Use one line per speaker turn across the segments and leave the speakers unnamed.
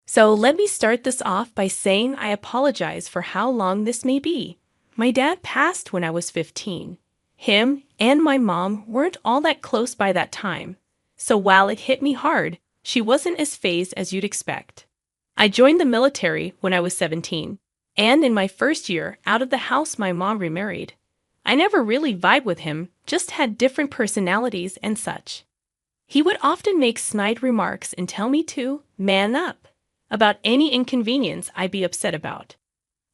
So let me start this off by saying I apologize for how long this may be. My dad passed when I was 15. Him and my mom weren't all that close by that time. So while it hit me hard, she wasn't as phased as you'd expect. I joined the military when I was 17, and in my first year out of the house my mom remarried. I never really vibed with him, just had different personalities and such. He would often make snide remarks and tell me to man up about any inconvenience I'd be upset about.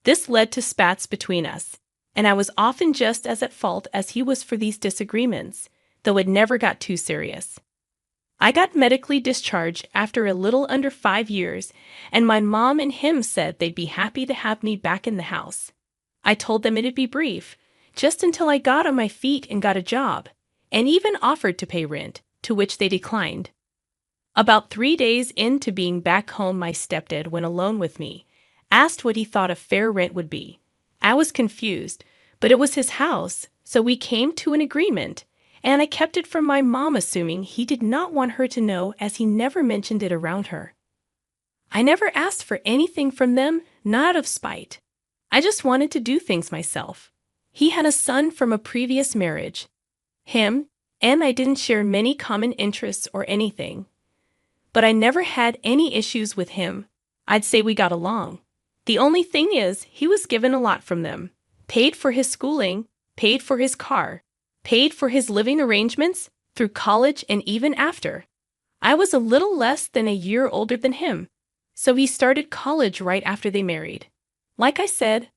This led to spats between us, and I was often just as at fault as he was for these disagreements, though it never got too serious. I got medically discharged after a little under 5 years, and my mom and him said they'd be happy to have me back in the house. I told them it'd be brief, just until I got on my feet and got a job, and even offered to pay rent, to which they declined. About 3 days into being back home, my stepdad went alone with me, asked what he thought a fair rent would be. I was confused, but it was his house, so we came to an agreement, and I kept it from my mom, assuming he did not want her to know, as he never mentioned it around her. I never asked for anything from them, not out of spite. I just wanted to do things myself. He had a son from a previous marriage. Him and I didn't share many common interests or anything. But I never had any issues with him. I'd say we got along. The only thing is, he was given a lot from them. Paid for his schooling, paid for his car, paid for his living arrangements through college and even after. I was a little less than a year older than him, so he started college right after they married. Like I said,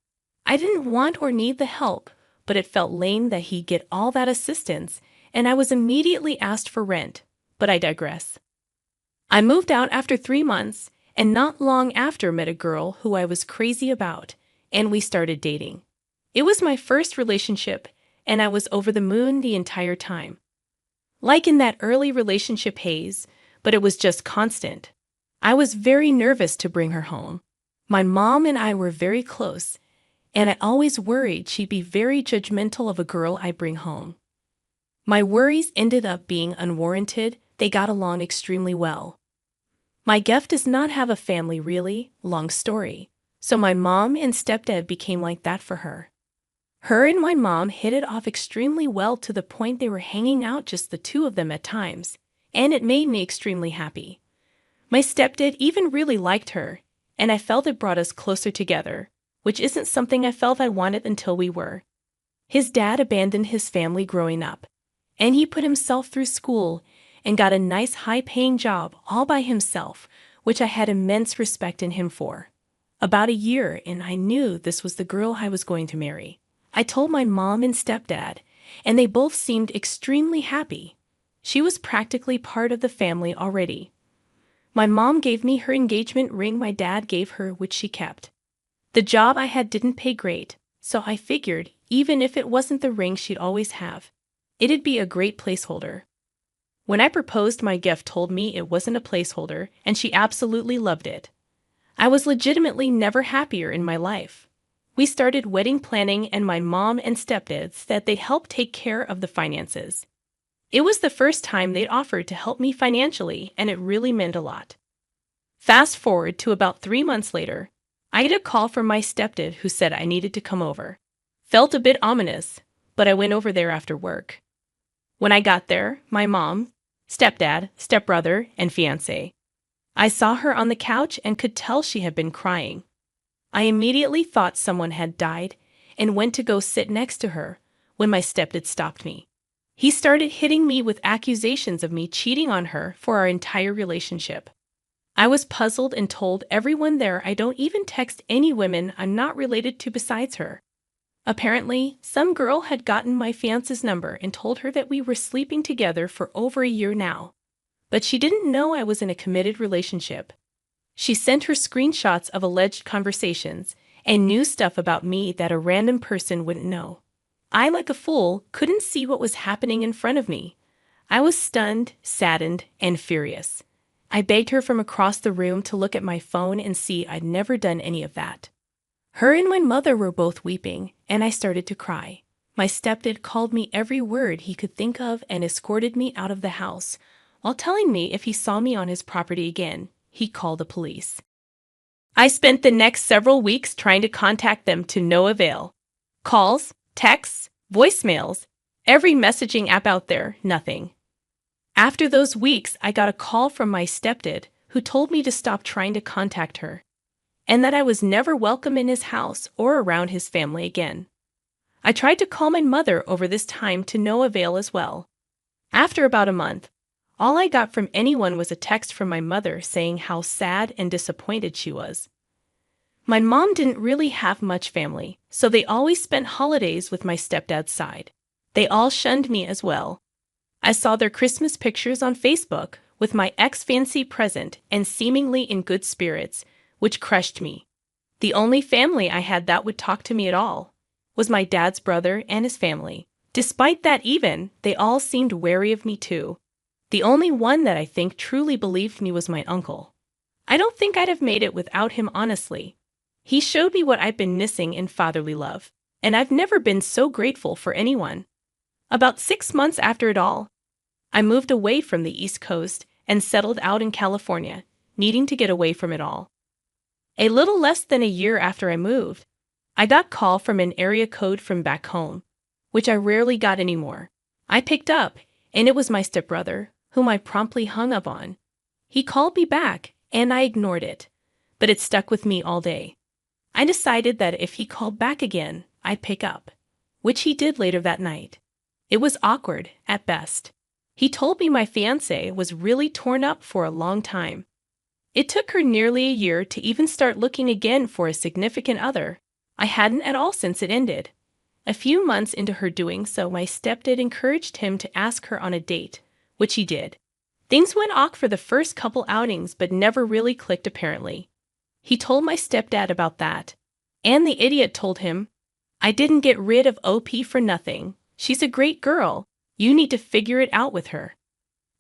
I didn't want or need the help, but it felt lame that he'd get all that assistance, and I was immediately asked for rent. But I digress. I moved out after 3 months, and not long after met a girl who I was crazy about, and we started dating. It was my first relationship, and I was over the moon the entire time. Like in that early relationship haze, but it was just constant. I was very nervous to bring her home. My mom and I were very close, and I always worried she'd be very judgmental of a girl I bring home. My worries ended up being unwarranted. They got along extremely well. My Gef does not have a family, really, long story, so my mom and stepdad became like that for her. Her and my mom hit it off extremely well, to the point they were hanging out just the two of them at times, and it made me extremely happy. My stepdad even really liked her, and I felt it brought us closer together, which isn't something I felt I wanted until we were. His dad abandoned his family growing up, and he put himself through school and got a nice high-paying job all by himself, which I had immense respect in him for. About a year, and I knew this was the girl I was going to marry. I told my mom and stepdad, and they both seemed extremely happy. She was practically part of the family already. My mom gave me her engagement ring my dad gave her, which she kept. The job I had didn't pay great, so I figured, even if it wasn't the ring she'd always have, it'd be a great placeholder. When I proposed, my Gef told me it wasn't a placeholder, and she absolutely loved it. I was legitimately never happier in my life. We started wedding planning, and my mom and stepdad said they'd help take care of the finances. It was the first time they'd offered to help me financially, and it really meant a lot. Fast forward to about 3 months later, I had a call from my stepdad who said I needed to come over. Felt a bit ominous, but I went over there after work. When I got there, my mom, stepdad, stepbrother, and fiancé. I saw her on the couch and could tell she had been crying. I immediately thought someone had died and went to go sit next to her when my stepdad stopped me. He started hitting me with accusations of me cheating on her for our entire relationship. I was puzzled and told everyone there I don't even text any women I'm not related to besides her. Apparently, some girl had gotten my fiance's number and told her that we were sleeping together for over a year now. But she didn't know I was in a committed relationship. She sent her screenshots of alleged conversations and knew stuff about me that a random person wouldn't know. I, like a fool, couldn't see what was happening in front of me. I was stunned, saddened, and furious. I begged her from across the room to look at my phone and see I'd never done any of that. Her and my mother were both weeping, and I started to cry. My stepdad called me every word he could think of and escorted me out of the house, while telling me if he saw me on his property again, he'd call the police. I spent the next several weeks trying to contact them to no avail. Calls, texts, voicemails, every messaging app out there, nothing. After those weeks, I got a call from my stepdad who told me to stop trying to contact her, and that I was never welcome in his house or around his family again. I tried to call my mother over this time to no avail as well. After about a month, all I got from anyone was a text from my mother saying how sad and disappointed she was. My mom didn't really have much family, so they always spent holidays with my stepdad's side. They all shunned me as well. I saw their Christmas pictures on Facebook with my ex-fiancé present and seemingly in good spirits, which crushed me. The only family I had that would talk to me at all was my dad's brother and his family. Despite that even, they all seemed wary of me too. The only one that I think truly believed me was my uncle. I don't think I'd have made it without him, honestly. He showed me what I've been missing in fatherly love, and I've never been so grateful for anyone. About 6 months after it all, I moved away from the East Coast and settled out in California, needing to get away from it all. A little less than a year after I moved, I got a call from an area code from back home, which I rarely got anymore. I picked up, and it was my stepbrother, whom I promptly hung up on. He called me back, and I ignored it, but it stuck with me all day. I decided that if he called back again, I'd pick up, which he did later that night. It was awkward, at best. He told me my fiancé was really torn up for a long time. It took her nearly a year to even start looking again for a significant other. I hadn't at all since it ended. A few months into her doing so, my stepdad encouraged him to ask her on a date, which he did. Things went awk for the first couple outings, but never really clicked apparently. He told my stepdad about that, and the idiot told him, "I didn't get rid of OP for nothing. She's a great girl. You need to figure it out with her."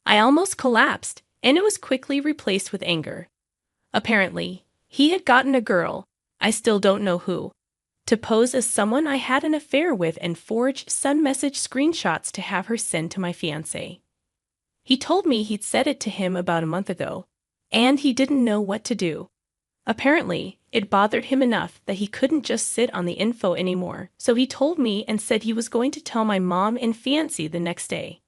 I almost collapsed, and it was quickly replaced with anger. Apparently, he had gotten a girl, I still don't know who, to pose as someone I had an affair with and forge some message screenshots to have her send to my fiancé. He told me he'd said it to him about a month ago, and he didn't know what to do. Apparently, it bothered him enough that he couldn't just sit on the info anymore, so he told me and said he was going to tell my mom and fiancé the next day.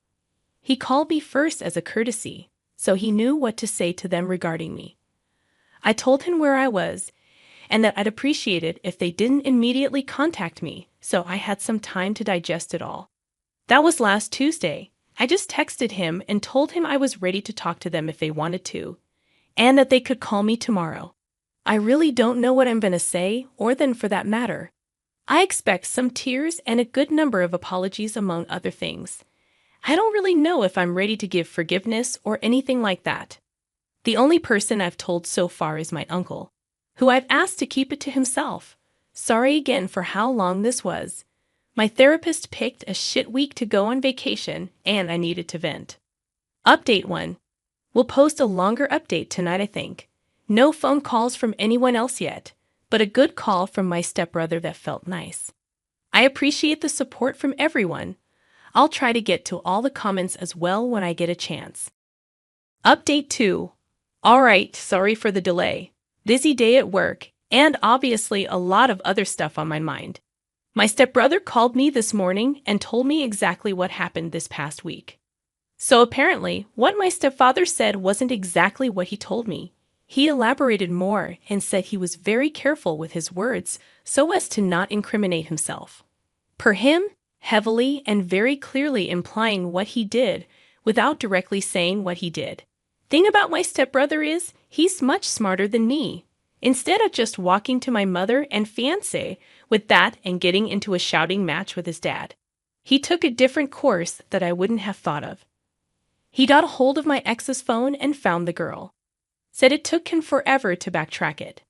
He called me first as a courtesy, so he knew what to say to them regarding me. I told him where I was, and that I'd appreciate it if they didn't immediately contact me, so I had some time to digest it all. That was last Tuesday. I just texted him and told him I was ready to talk to them if they wanted to, and that they could call me tomorrow. I really don't know what I'm going to say, or then for that matter. I expect some tears and a good number of apologies among other things. I don't really know if I'm ready to give forgiveness or anything like that. The only person I've told so far is my uncle, who I've asked to keep it to himself. Sorry again for how long this was. My therapist picked a shit week to go on vacation, and I needed to vent. Update 1. We'll post a longer update tonight, I think. No phone calls from anyone else yet, but a good call from my stepbrother that felt nice. I appreciate the support from everyone. I'll try to get to all the comments as well when I get a chance. Update 2. Alright, sorry for the delay. Busy day at work, and obviously a lot of other stuff on my mind. My stepbrother called me this morning and told me exactly what happened this past week. So apparently, what my stepfather said wasn't exactly what he told me. He elaborated more and said he was very careful with his words so as to not incriminate himself. Per him, heavily and very clearly implying what he did without directly saying what he did. Thing about my stepbrother is, he's much smarter than me. Instead of just walking to my mother and fiancé with that and getting into a shouting match with his dad, he took a different course that I wouldn't have thought of. He got a hold of my ex's phone and found the girl. Said it took him forever to backtrack it.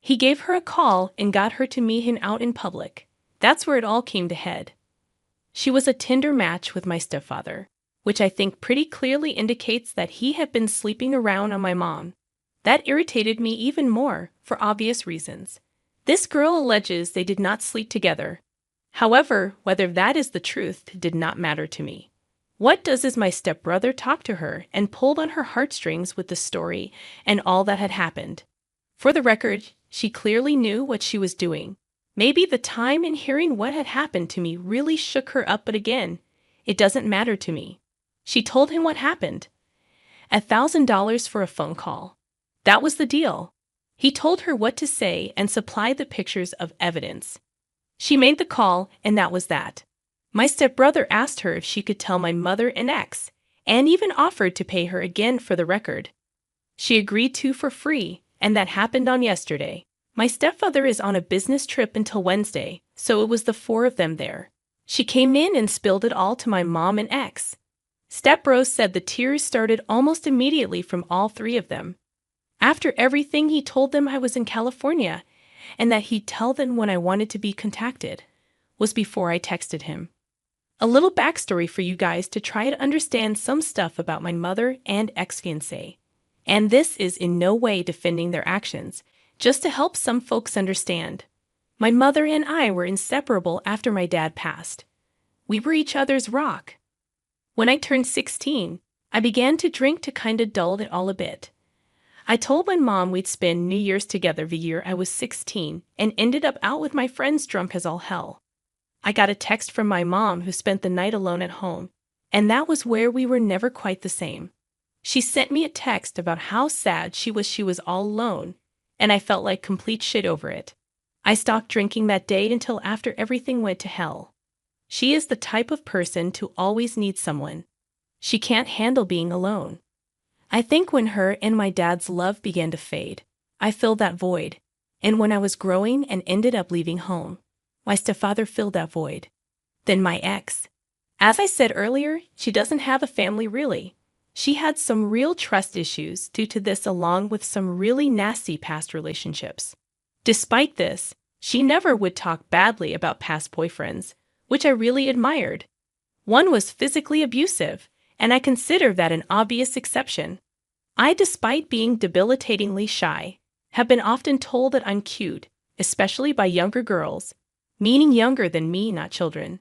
He gave her a call and got her to meet him out in public. That's where it all came to head. She was a Tinder match with my stepfather, which I think pretty clearly indicates that he had been sleeping around on my mom. That irritated me even more, for obvious reasons. This girl alleges they did not sleep together. However, whether that is the truth did not matter to me. What does is my stepbrother talk to her and pulled on her heartstrings with the story and all that had happened. For the record, She clearly knew what she was doing. Maybe the time and hearing what had happened to me really shook her up, but again, it doesn't matter to me. She told him what happened. $1,000 for a phone call. That was the deal. He told her what to say and supplied the pictures of evidence. She made the call, and that was that. My stepbrother asked her if she could tell my mother and ex, and even offered to pay her again for the record. She agreed to for free, and that happened on yesterday. My stepfather is on a business trip until Wednesday, so it was the four of them there. She came in and spilled it all to my mom and ex. Stepbro said the tears started almost immediately from all three of them. After everything, he told them I was in California and that he'd tell them when I wanted to be contacted. Was before I texted him. A little backstory for you guys to try to understand some stuff about my mother and ex-fiancé. And this is in no way defending their actions, just to help some folks understand. My mother and I were inseparable after my dad passed. We were each other's rock. When I turned 16, I began to drink to kinda dull it all a bit. I told my mom we'd spend New Year's together the year I was 16 and ended up out with my friends drunk as all hell. I got a text from my mom who spent the night alone at home, and that was where we were never quite the same. She sent me a text about how sad she was all alone, and I felt like complete shit over it. I stopped drinking that day until after everything went to hell. She is the type of person to always need someone. She can't handle being alone. I think when her and my dad's love began to fade, I filled that void, and when I was growing and ended up leaving home, my stepfather filled that void. Then my ex. As I said earlier, she doesn't have a family really. She had some real trust issues due to this along with some really nasty past relationships. Despite this, she never would talk badly about past boyfriends, which I really admired. One was physically abusive, and I consider that an obvious exception. I, despite being debilitatingly shy, have been often told that I'm cute, especially by younger girls, meaning younger than me, not children.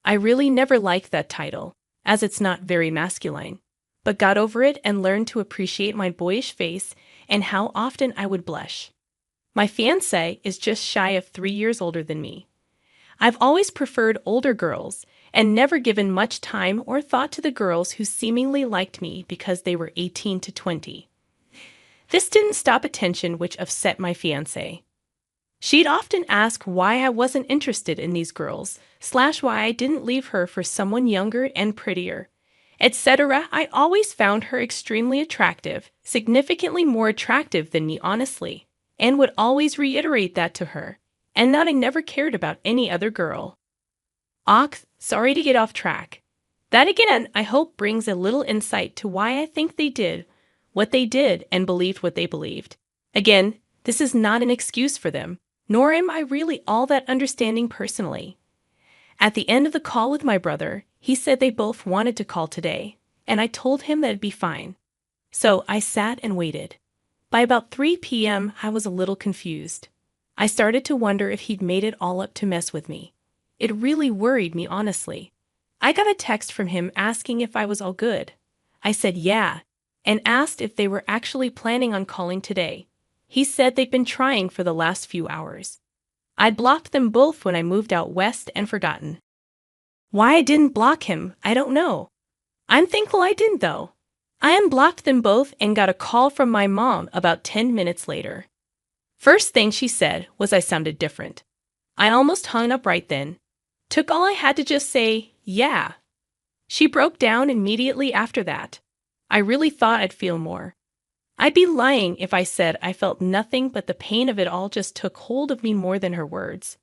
I really never liked that title, as it's not very masculine, but got over it and learned to appreciate my boyish face and how often I would blush. My fiancé is just shy of 3 years older than me. I've always preferred older girls and never given much time or thought to the girls who seemingly liked me because they were 18 to 20. This didn't stop attention, which upset my fiancé. She'd often ask why I wasn't interested in these girls, why I didn't leave her for someone younger and prettier, etc. I always found her extremely attractive, significantly more attractive than me honestly, and would always reiterate that to her, and that I never cared about any other girl. Sorry to get off track. That again, I hope brings a little insight to why I think they did what they did and believed what they believed. Again, this is not an excuse for them, nor am I really all that understanding personally. At the end of the call with my brother, he said they both wanted to call today, and I told him that it'd be fine. So I sat and waited. By about 3 p.m., I was a little confused. I started to wonder if he'd made it all up to mess with me. It really worried me, honestly. I got a text from him asking if I was all good. I said yeah, and asked if they were actually planning on calling today. He said they'd been trying for the last few hours. I'd blocked them both when I moved out west and forgotten. Why I didn't block him, I don't know. I'm thankful I didn't, though. I unblocked them both and got a call from my mom about 10 minutes later. First thing she said was I sounded different. I almost hung up right then. Took all I had to just say, yeah. She broke down immediately after that. I really thought I'd feel more. I'd be lying if I said I felt nothing, but the pain of it all just took hold of me more than her words.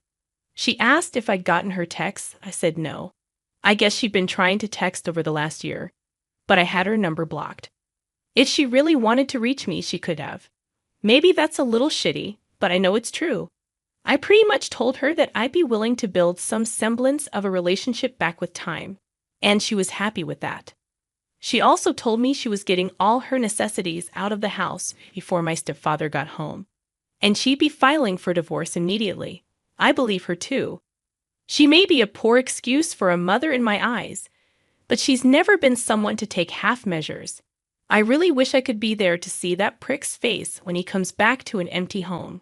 She asked if I'd gotten her texts. I said no. I guess she'd been trying to text over the last year, but I had her number blocked. If she really wanted to reach me, she could have. Maybe that's a little shitty, but I know it's true. I pretty much told her that I'd be willing to build some semblance of a relationship back with time, and she was happy with that. She also told me she was getting all her necessities out of the house before my stepfather got home, and she'd be filing for divorce immediately. I believe her too. She may be a poor excuse for a mother in my eyes, but she's never been someone to take half measures. I really wish I could be there to see that prick's face when he comes back to an empty home.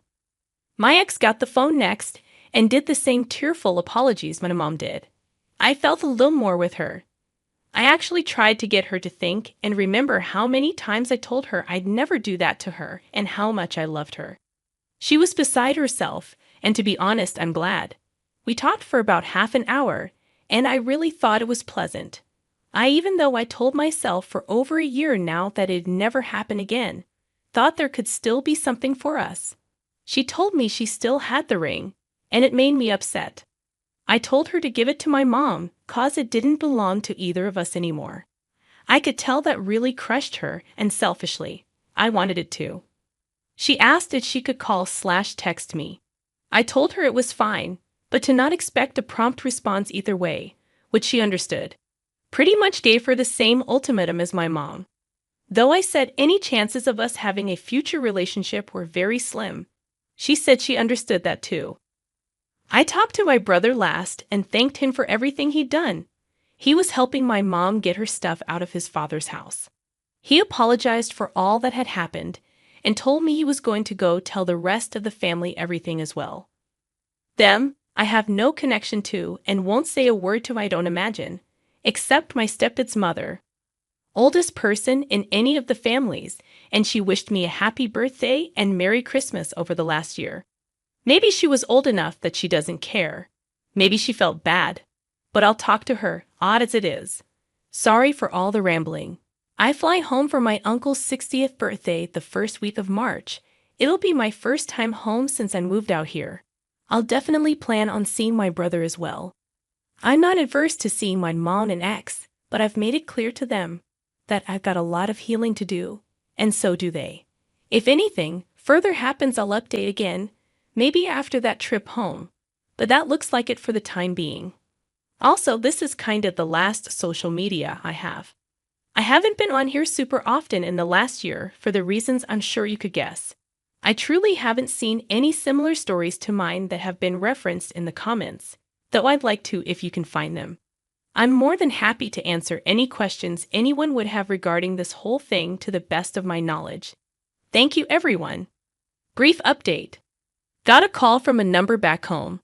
My ex got the phone next and did the same tearful apologies my mom did. I felt a little more with her. I actually tried to get her to think and remember how many times I told her I'd never do that to her and how much I loved her. She was beside herself, and to be honest, I'm glad. We talked for about half an hour, and I really thought it was pleasant. Even though I told myself for over a year now that it'd never happen again, thought there could still be something for us. She told me she still had the ring, and it made me upset. I told her to give it to my mom, 'cause it didn't belong to either of us anymore. I could tell that really crushed her, and selfishly, I wanted it too. She asked if she could call/text me. I told her it was fine, but to not expect a prompt response either way, which she understood. Pretty much gave her the same ultimatum as my mom. Though I said any chances of us having a future relationship were very slim, she said she understood that too. I talked to my brother last and thanked him for everything he'd done. He was helping my mom get her stuff out of his father's house. He apologized for all that had happened and told me he was going to go tell the rest of the family everything as well. Them, I have no connection to and won't say a word to, I don't imagine, except my stepdad's mother. Oldest person in any of the families, and she wished me a happy birthday and Merry Christmas over the last year. Maybe she was old enough that she doesn't care. Maybe she felt bad. But I'll talk to her, odd as it is. Sorry for all the rambling. I fly home for my uncle's 60th birthday the first week of March. It'll be my first time home since I moved out here. I'll definitely plan on seeing my brother as well. I'm not averse to seeing my mom and ex, but I've made it clear to them that I've got a lot of healing to do, and so do they. If anything further happens, I'll update again, maybe after that trip home, but that looks like it for the time being. Also, this is kind of the last social media I have. I haven't been on here super often in the last year for the reasons I'm sure you could guess. I truly haven't seen any similar stories to mine that have been referenced in the comments, though I'd like to if you can find them. I'm more than happy to answer any questions anyone would have regarding this whole thing to the best of my knowledge. Thank you, everyone. Brief update. Got a call from a number back home.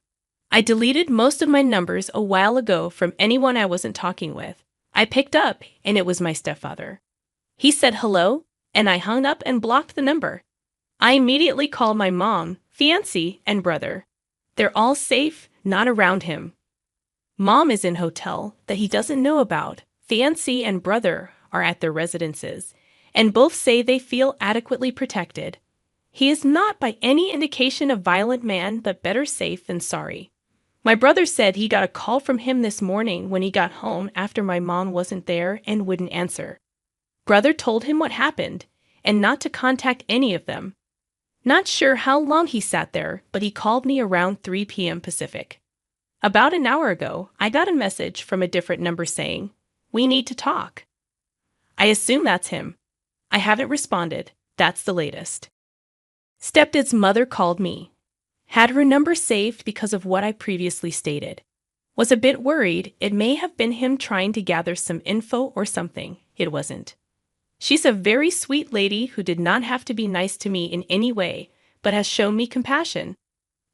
I deleted most of my numbers a while ago from anyone I wasn't talking with. I picked up, and it was my stepfather. He said hello, and I hung up and blocked the number. I immediately called my mom, fiancé, and brother. They're all safe, not around him. Mom is in hotel that he doesn't know about. Fiancé and brother are at their residences, and both say they feel adequately protected. He is not by any indication a violent man, but better safe than sorry. My brother said he got a call from him this morning when he got home after my mom wasn't there and wouldn't answer. Brother told him what happened, and not to contact any of them. Not sure how long he sat there, but he called me around 3 p.m. Pacific. About an hour ago, I got a message from a different number saying, "We need to talk." I assume that's him. I haven't responded. That's the latest. Stepdad's mother called me. Had her number saved because of what I previously stated. Was a bit worried it may have been him trying to gather some info or something. It wasn't. She's a very sweet lady who did not have to be nice to me in any way, but has shown me compassion.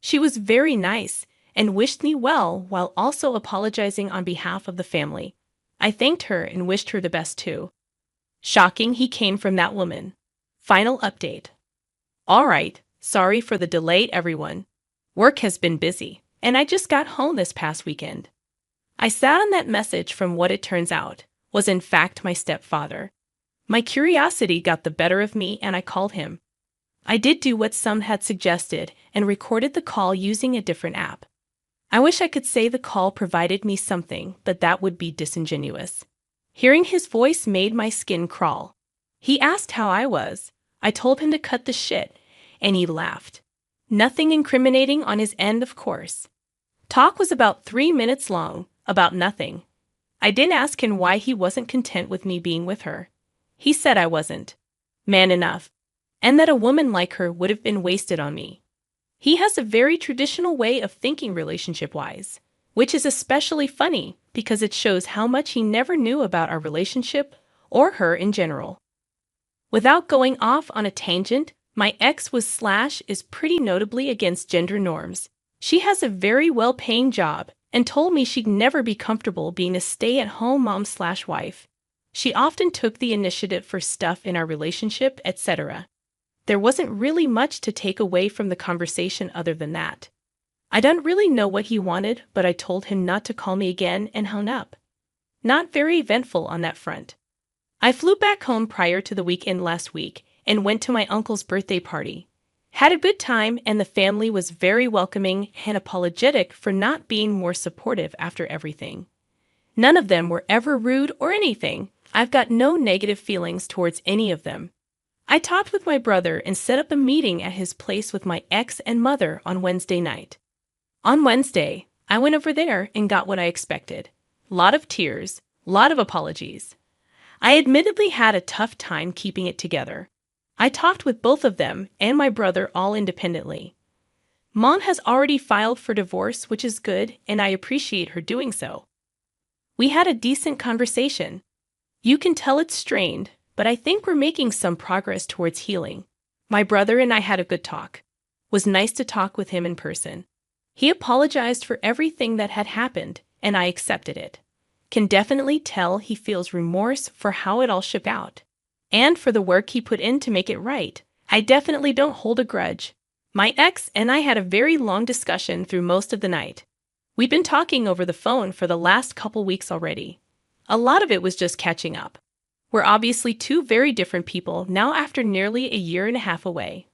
She was very nice and wished me well while also apologizing on behalf of the family. I thanked her and wished her the best too. Shocking he came from that woman. Final update. All right, sorry for the delay, everyone. Work has been busy, and I just got home this past weekend. I sat on that message from what it turns out was in fact my stepfather. My curiosity got the better of me and I called him. I did do what some had suggested and recorded the call using a different app. I wish I could say the call provided me something, but that would be disingenuous. Hearing his voice made my skin crawl. He asked how I was. I told him to cut the shit, and he laughed. Nothing incriminating on his end, of course. Talk was about 3 minutes long, about nothing. I did ask him why he wasn't content with me being with her. He said I wasn't man enough, and that a woman like her would have been wasted on me. He has a very traditional way of thinking relationship-wise, which is especially funny because it shows how much he never knew about our relationship or her in general. Without going off on a tangent, My ex is pretty notably against gender norms. She has a very well-paying job and told me she'd never be comfortable being a stay-at-home mom/wife. She often took the initiative for stuff in our relationship, etc. There wasn't really much to take away from the conversation other than that. I don't really know what he wanted, but I told him not to call me again and hung up. Not very eventful on that front. I flew back home prior to the weekend last week and went to my uncle's birthday party. Had a good time, and the family was very welcoming and apologetic for not being more supportive after everything. None of them were ever rude or anything. I've got no negative feelings towards any of them. I talked with my brother and set up a meeting at his place with my ex and mother on Wednesday night. On Wednesday, I went over there and got what I expected. Lot of tears, lot of apologies. I admittedly had a tough time keeping it together. I talked with both of them and my brother all independently. Mom has already filed for divorce, which is good, and I appreciate her doing so. We had a decent conversation. You can tell it's strained, but I think we're making some progress towards healing. My brother and I had a good talk. Was nice to talk with him in person. He apologized for everything that had happened, and I accepted it. Can definitely tell he feels remorse for how it all shook out. And for the work he put in to make it right. I definitely don't hold a grudge. My ex and I had a very long discussion through most of the night. We've been talking over the phone for the last couple weeks already. A lot of it was just catching up. We're obviously two very different people now after nearly a year and a half away.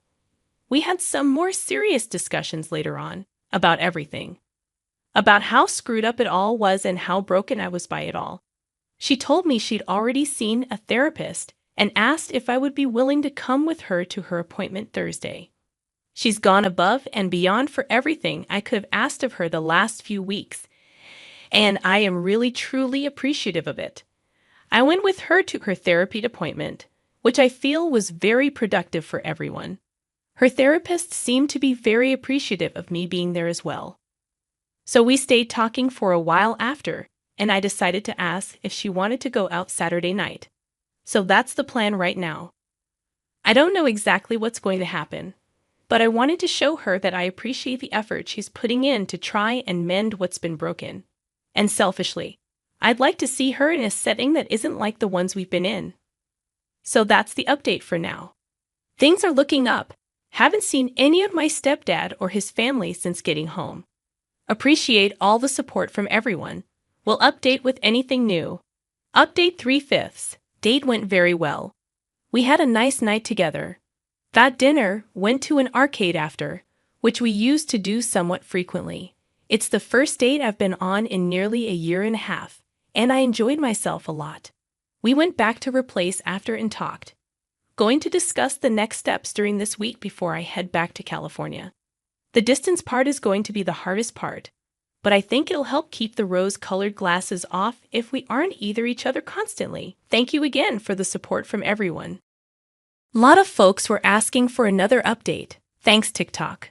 We had some more serious discussions later on about everything. About how screwed up it all was and how broken I was by it all. She told me she'd already seen a therapist and asked if I would be willing to come with her to her appointment Thursday. She's gone above and beyond for everything I could have asked of her the last few weeks, and I am really truly appreciative of it. I went with her to her therapy appointment, which I feel was very productive for everyone. Her therapist seemed to be very appreciative of me being there as well. So we stayed talking for a while after, and I decided to ask if she wanted to go out Saturday night. So that's the plan right now. I don't know exactly what's going to happen, but I wanted to show her that I appreciate the effort she's putting in to try and mend what's been broken. And selfishly, I'd like to see her in a setting that isn't like the ones we've been in. So that's the update for now. Things are looking up. Haven't seen any of my stepdad or his family since getting home. Appreciate all the support from everyone. Will update with anything new. Update 3/5. Date went very well. We had a nice night together. That dinner went to an arcade after, which we used to do somewhat frequently. It's the first date I've been on in nearly a year and a half, and I enjoyed myself a lot. We went back to her place after and talked. Going to discuss the next steps during this week before I head back to California. The distance part is going to be the hardest part, but I think it'll help keep the rose-colored glasses off if we aren't either each other constantly. Thank you again for the support from everyone. A lot of folks were asking for another update. Thanks, TikTok.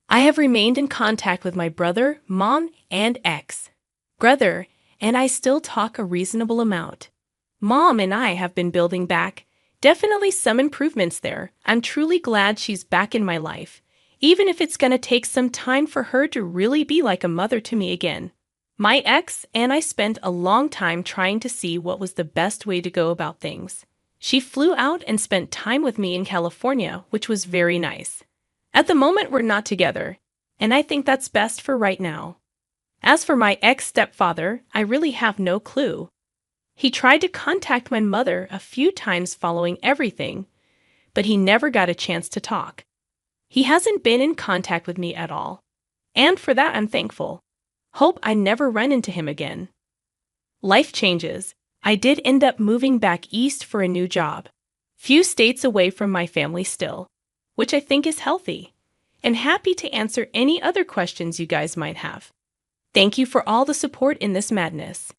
I have remained in contact with my brother, mom, and ex. Brother and I still talk a reasonable amount. Mom and I have been building back. Definitely some improvements there. I'm truly glad she's back in my life, even if it's going to take some time for her to really be like a mother to me again. My ex and I spent a long time trying to see what was the best way to go about things. She flew out and spent time with me in California, which was very nice. At the moment, we're not together, and I think that's best for right now. As for my ex-stepfather, I really have no clue. He tried to contact my mother a few times following everything, but he never got a chance to talk. He hasn't been in contact with me at all, and for that I'm thankful. Hope I never run into him again. Life changes. I did end up moving back east for a new job. Few states away from my family still, which I think is healthy, and happy to answer any other questions you guys might have. Thank you for all the support in this madness.